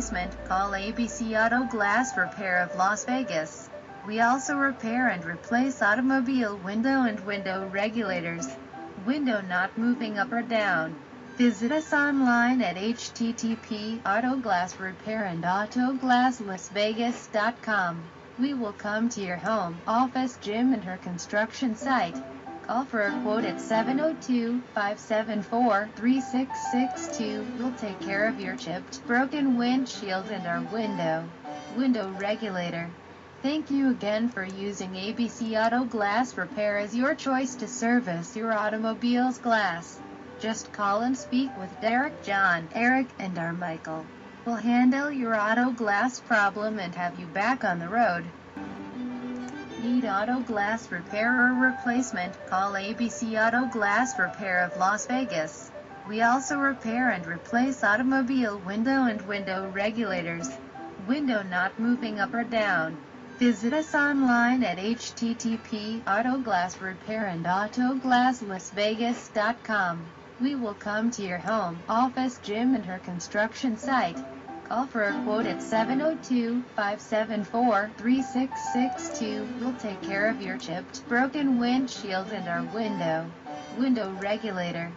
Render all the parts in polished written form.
replacement, call ABC Auto Glass Repair of Las Vegas. We also repair and replace automobile window and window regulators. Window not moving up or down. Visit us online at http://autoglassrepairandautoGlassLasVegas.com. We will come to your home, office, gym, and her construction site. Call for a quote at 702-574-3662. We'll take care of your chipped, broken windshield and our window regulator. Thank you again for using ABC Auto Glass Repair as your choice to service your automobile's glass. Just call and speak with Derek, John, Eric, and our Michael. We'll handle your auto glass problem and have you back on the road. Need auto glass repair or replacement? Call ABC Auto Glass Repair of Las Vegas. We also repair and replace automobile window and window regulators. Window not moving up or down. Visit us online at http://autoglassrepairandautoGlassLasVegas.com. We will come to your home, office, gym, and her construction site. Call for a quote at 702-574-3662. We'll take care of your chipped, broken windshield and our window regulator.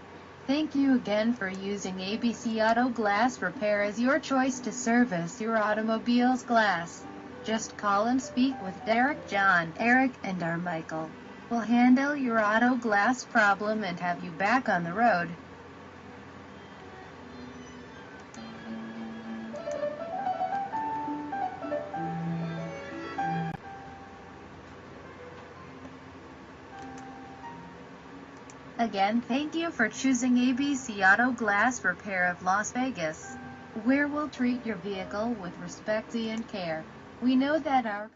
Thank you again for using ABC Auto Glass Repair as your choice to service your automobile's glass. Just call and speak with Derek, John, Eric, and our Michael. We'll handle your auto glass problem and have you back on the road. Again, thank you for choosing ABC Auto Glass Repair of Las Vegas, where we'll treat your vehicle with respect and care. We know that our